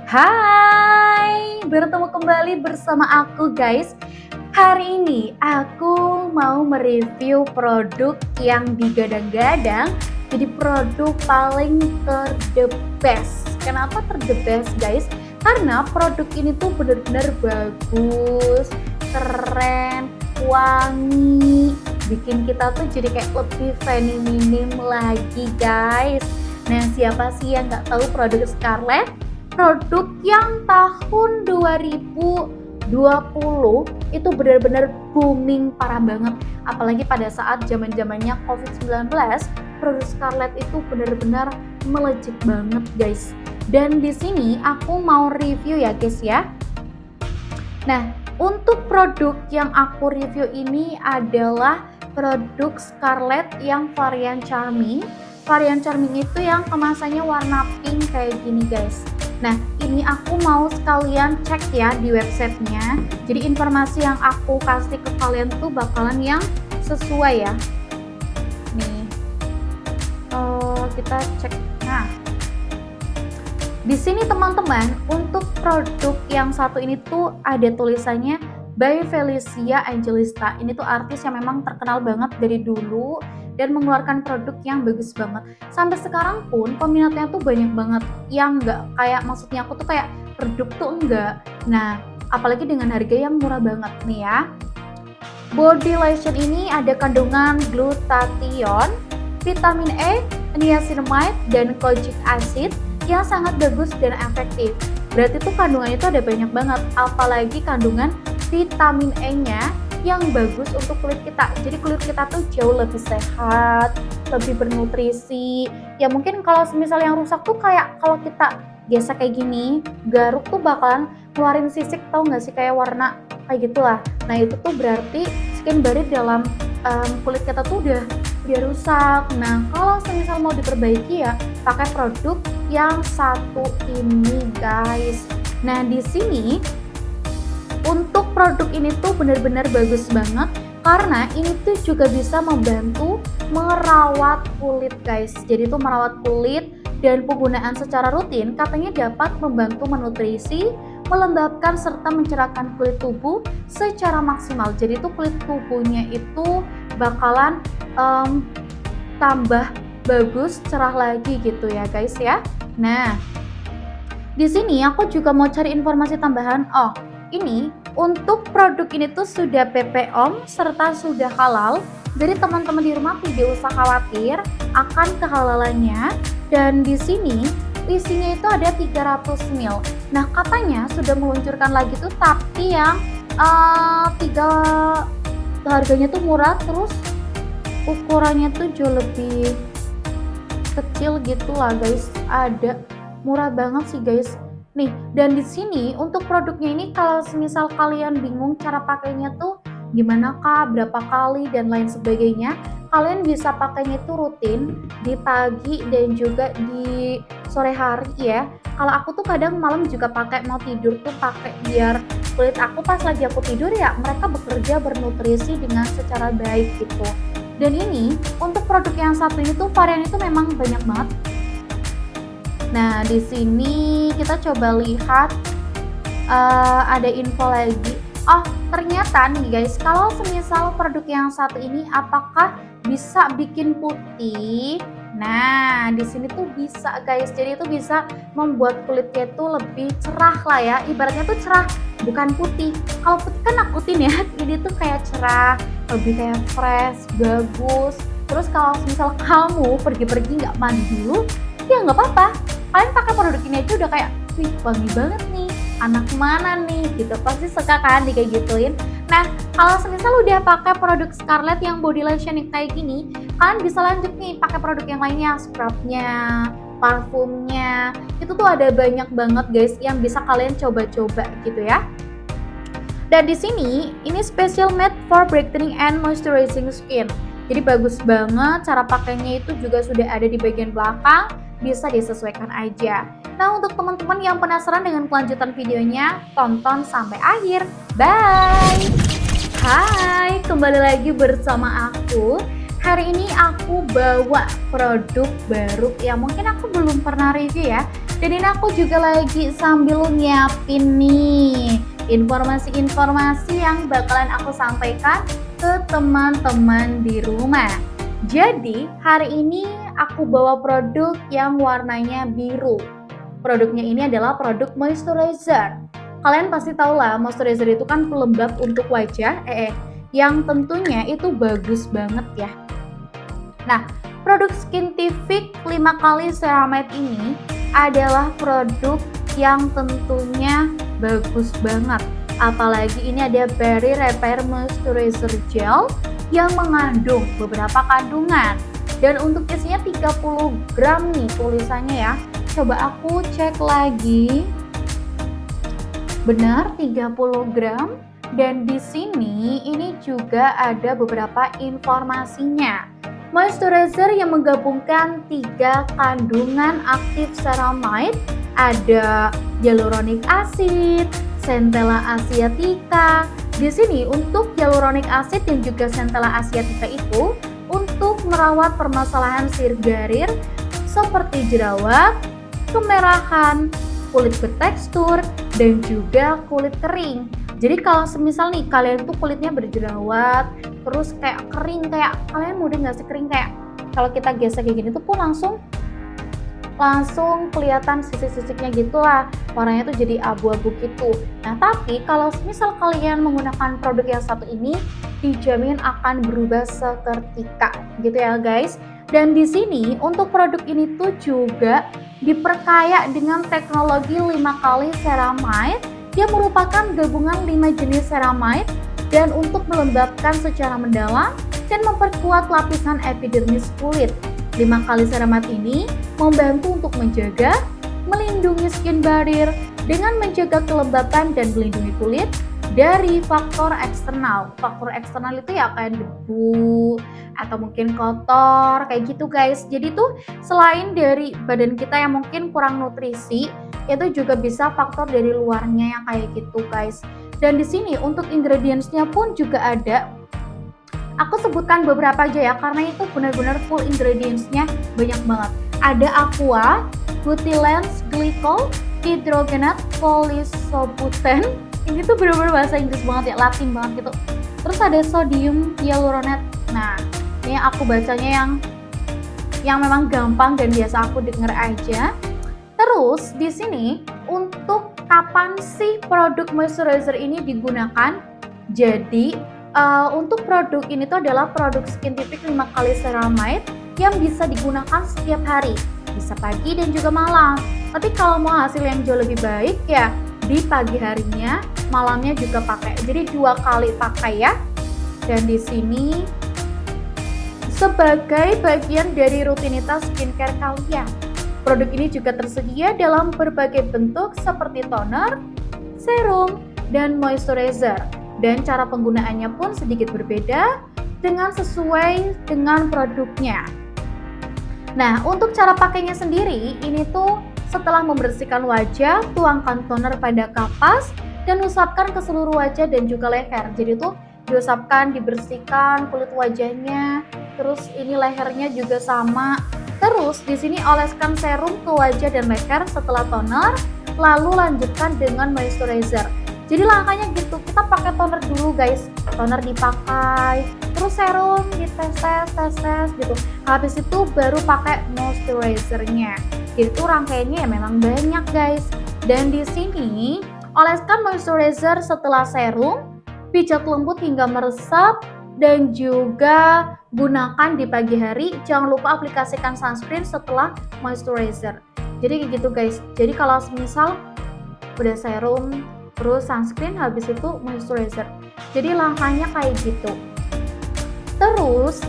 Hai, bertemu kembali bersama aku guys. Hari ini aku mau mereview produk yang digadang-gadang jadi produk paling ter-the best. Kenapa ter-the best guys? Karena produk ini tuh bener-bener bagus, keren, wangi, bikin kita tuh jadi kayak lebih feminim lagi guys. Nah, siapa sih yang nggak tahu produk Scarlett? Produk yang tahun 2020 itu benar-benar booming parah banget, apalagi pada saat zaman-zamannya COVID-19, produk Scarlett itu benar-benar melejit banget guys. Dan di sini aku mau review ya guys ya. Nah, untuk produk yang aku review ini adalah produk Scarlett yang varian Charming. Varian Charming itu yang kemasannya warna pink kayak gini guys. Nah, ini aku mau sekalian cek ya di websitenya. Jadi informasi yang aku kasih ke kalian tuh bakalan yang sesuai ya. Nih, kita cek. Nah, di sini teman-teman, untuk produk yang satu ini tuh ada tulisannya by Felicia Angelista. Ini tuh artis yang memang terkenal banget dari dulu dan mengeluarkan produk yang bagus banget. Sampai sekarang pun peminatnya tuh banyak banget, yang enggak kayak, maksudnya aku tuh kayak produk tuh enggak. Nah, apalagi dengan harga yang murah banget nih ya. Body lotion ini ada kandungan glutathione, vitamin E, niacinamide, dan kojic acid yang sangat bagus dan efektif. Berarti tuh kandungannya itu ada banyak banget, apalagi kandungan vitamin E-nya yang bagus untuk kulit kita. Jadi kulit kita tuh jauh lebih sehat, lebih bernutrisi. Ya mungkin kalau semisal yang rusak tuh kayak kalau kita gesek kayak gini, garuk tuh bakalan keluarin sisik, tau gak sih, kayak warna kayak gitulah. Nah itu tuh berarti skin barrier dalam kulit kita tuh udah rusak. Nah kalau semisal mau diperbaiki ya pakai produk yang satu ini guys. Nah di sini untuk produk ini tuh benar-benar bagus banget karena ini tuh juga bisa membantu merawat kulit guys. Jadi tuh merawat kulit dan penggunaan secara rutin katanya dapat membantu menutrisi, melembabkan serta mencerahkan kulit tubuh secara maksimal. Jadi tuh kulit tubuhnya itu bakalan tambah bagus, cerah lagi gitu ya guys ya. Nah, di sini aku juga mau cari informasi tambahan. Oh, ini untuk produk ini tuh sudah BPOM serta sudah halal. Jadi teman-teman di rumah tidak usah khawatir akan kehalalannya. Dan di sini isinya itu ada 300 ml. Nah, katanya sudah meluncurkan lagi tuh tapi yang harganya tuh murah, terus ukurannya tuh jauh lebih kecil gitu lah guys. Ada murah banget sih guys. Nih, dan di sini untuk produknya ini kalau semisal kalian bingung cara pakainya tuh gimana kah, berapa kali dan lain sebagainya, kalian bisa pakainya itu rutin di pagi dan juga di sore hari ya. Kalau aku tuh kadang malam juga pakai, mau tidur tuh pakai biar kulit aku pas lagi aku tidur ya mereka bekerja bernutrisi dengan secara baik gitu. Dan ini untuk produk yang satu ini tuh varian itu memang banyak banget. Nah, di sini kita coba lihat ada info lagi. Oh, ternyata nih guys, kalau semisal produk yang satu ini apakah bisa bikin putih? Nah, di sini tuh bisa guys. Jadi itu bisa membuat kulitnya tuh lebih cerah lah ya. Ibaratnya tuh cerah, bukan putih. Kalau putih kan nakutin ya. Ini tuh kayak cerah, lebih kayak fresh, bagus. Terus kalau misal kamu pergi-pergi nggak mandi dulu, ya nggak apa-apa. Kalian pakai produk ini aja udah kayak, wih wangi banget nih, anak mana nih gitu, pasti suka kan di kayak gituin. Nah, kalau semisal udah pakai produk Scarlett yang body lotion kayak gini, kalian bisa lanjut nih pakai produk yang lainnya, scrubnya, parfumnya, itu tuh ada banyak banget guys yang bisa kalian coba-coba gitu ya. Dan di sini ini special made for brightening and moisturizing skin. Jadi bagus banget, cara pakainya itu juga sudah ada di bagian belakang, bisa disesuaikan aja. Nah, untuk teman-teman yang penasaran dengan kelanjutan videonya, tonton sampai akhir. Bye! Hai, kembali lagi bersama aku. Hari ini aku bawa produk baru yang mungkin aku belum pernah review ya. Dan ini aku juga lagi sambil nyiapin nih informasi-informasi yang bakalan aku sampaikan ke teman-teman di rumah. Jadi hari ini aku bawa produk yang warnanya biru. Produknya ini adalah produk moisturizer. Kalian pasti tahu lah, moisturizer itu kan pelembab untuk wajah, yang tentunya itu bagus banget ya. Nah, produk Skintific 5 kali ceramide ini adalah produk yang tentunya bagus banget. Apalagi ini ada Berry Repair Moisturizer Gel yang mengandung beberapa kandungan. Dan untuk isinya 30 gram nih tulisannya ya. Coba aku cek lagi. Benar 30 gram. Dan di sini ini juga ada beberapa informasinya. Moisturizer yang menggabungkan 3 kandungan aktif ceramide, ada hyaluronic acid, centella asiatica. Di sini untuk hyaluronic acid dan juga centella asiatica itu untuk merawat permasalahan sirgarir seperti jerawat, kemerahan, kulit bertekstur, dan juga kulit kering. Jadi kalau semisal nih kalian tuh kulitnya berjerawat, terus kayak kering, kayak kalian mudah nggak sih kering kayak kalau kita gesek kayak gini tuh pun langsung kelihatan sisik-sisiknya gitulah, warnanya tuh jadi abu-abu gitu. Nah tapi kalau misal kalian menggunakan produk yang satu ini, dijamin akan berubah seketika gitu ya guys. Dan di sini untuk produk ini tuh juga diperkaya dengan teknologi 5 kali ceramide yang merupakan gabungan 5 jenis ceramide dan untuk melembabkan secara mendalam dan memperkuat lapisan epidermis kulit. 5 kali ceramide ini membantu untuk menjaga, melindungi skin barrier dengan menjaga kelembapan dan melindungi kulit dari faktor eksternal. Faktor eksternal itu ya kayak debu atau mungkin kotor kayak gitu guys. Jadi tuh selain dari badan kita yang mungkin kurang nutrisi, itu juga bisa faktor dari luarnya yang kayak gitu guys. Dan di sini untuk ingredientsnya pun juga ada. Aku sebutkan beberapa aja ya karena itu benar-benar full ingredientsnya banyak banget. Ada aqua, butylene glycol, hydrogenate polysobutane. Ini tuh benar-benar bahasa Inggris banget ya, Latin banget gitu. Terus ada sodium hyaluronate. Nah, ini aku bacanya yang memang gampang dan biasa aku denger aja. Terus di sini untuk kapan sih produk moisturizer ini digunakan? Jadi untuk produk ini tuh adalah produk Skintific 5 kali ceramide yang bisa digunakan setiap hari, bisa pagi dan juga malam. Tapi kalau mau hasil yang jauh lebih baik ya di pagi harinya, malamnya juga pakai. Jadi 2 kali pakai ya. Dan di sini sebagai bagian dari rutinitas skincare kalian. Produk ini juga tersedia dalam berbagai bentuk seperti toner, serum, dan moisturizer. Dan cara penggunaannya pun sedikit berbeda dengan sesuai dengan produknya. Nah, untuk cara pakainya sendiri, ini tuh setelah membersihkan wajah, tuangkan toner pada kapas dan usapkan ke seluruh wajah dan juga leher. Jadi tuh diusapkan, dibersihkan kulit wajahnya, terus ini lehernya juga sama. Terus di sini oleskan serum ke wajah dan leher setelah toner, lalu lanjutkan dengan moisturizer. Jadi langkahnya gitu, kita pakai toner dulu guys, toner dipakai, terus serum dites gitu. Habis itu baru pakai moisturizernya. Jadi itu rangkaiannya ya memang banyak guys. Dan di sini oleskan moisturizer setelah serum, pijat lembut hingga meresap, dan juga gunakan di pagi hari. Jangan lupa aplikasikan sunscreen setelah moisturizer. Jadi kayak gitu guys. Jadi kalau misal udah serum, terus sunscreen, habis itu moisturizer. Jadi langkahnya kayak gitu. Terus,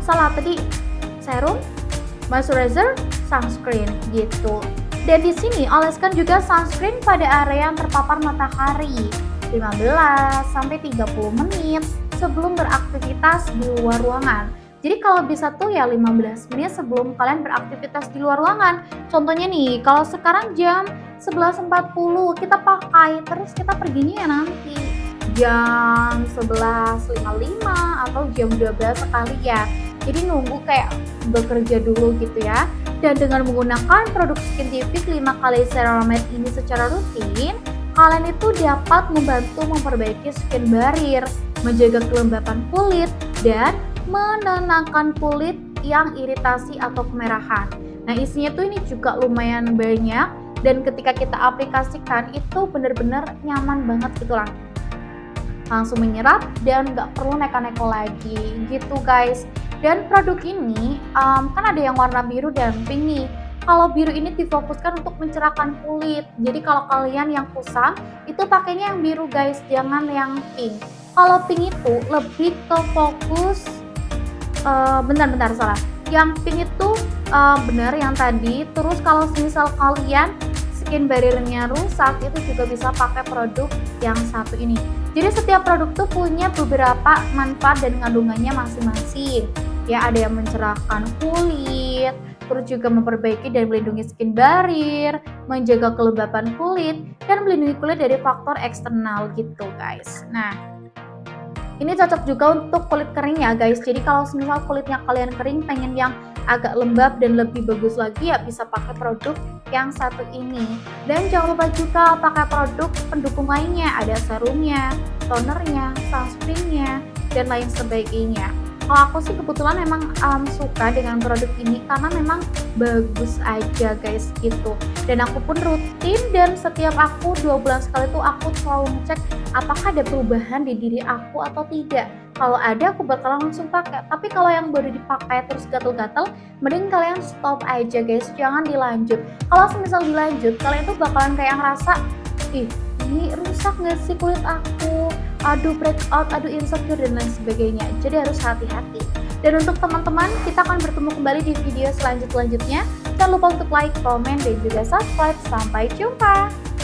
salah tadi serum, moisturizer, sunscreen gitu. Dan di sini oleskan juga sunscreen pada area yang terpapar matahari 15 sampai 30 menit sebelum beraktivitas di luar ruangan. Jadi kalau bisa tuh ya 15 menit sebelum kalian beraktivitas di luar ruangan. Contohnya nih, kalau sekarang jam 11.40 kita pakai, terus kita perginya ya nanti jam 11.55 atau jam 12 sekali ya. Jadi nunggu kayak bekerja dulu gitu ya. Dan dengan menggunakan produk Skintific 5 kali ceramide ini secara rutin, kalian itu dapat membantu memperbaiki skin barrier, menjaga kelembapan kulit, dan menenangkan kulit yang iritasi atau kemerahan. Nah, isinya tuh ini juga lumayan banyak, dan ketika kita aplikasikan itu benar-benar nyaman banget gitu lah. Langsung menyerap dan nggak perlu neko-neko lagi gitu guys. Dan produk ini kan ada yang warna biru dan pink nih. Kalau biru ini difokuskan untuk mencerahkan kulit. Jadi kalau kalian yang kusam itu pakainya yang biru guys, jangan yang pink. Kalau pink itu lebih ke fokus bentar salah. Yang pink itu benar yang tadi. Terus kalau misal kalian skin barrier-nya rusak itu juga bisa pakai produk yang satu ini. Jadi setiap produk tuh punya beberapa manfaat dan kandungannya masing-masing. Ya, ada yang mencerahkan kulit, terus juga memperbaiki dan melindungi skin barrier, menjaga kelembapan kulit, dan melindungi kulit dari faktor eksternal gitu guys. Nah, ini cocok juga untuk kulit kering ya guys. Jadi kalau misal kulitnya kalian kering pengen yang agak lembab dan lebih bagus lagi ya bisa pakai produk yang satu ini. Dan jangan lupa juga pakai produk pendukung lainnya, ada serumnya, tonernya, sunscreennya, dan lain sebagainya. Kalau aku sih kebetulan memang suka dengan produk ini karena memang bagus aja guys gitu. Dan aku pun rutin dan setiap aku 2 bulan sekali tuh aku selalu ngecek apakah ada perubahan di diri aku atau tidak. Kalau ada aku bakalan langsung pakai. Tapi kalau yang baru dipakai terus gatel-gatel, mending kalian stop aja guys, jangan dilanjut. Kalau semisal dilanjut, kalian tuh bakalan kayak ngerasa, ih ini rusak gak sih kulit aku, aduh breakout, aduh insecure dan lain sebagainya. Jadi harus hati-hati. Dan untuk teman-teman, kita akan bertemu kembali di video selanjutnya. Jangan lupa untuk like, comment, dan juga subscribe. Sampai jumpa.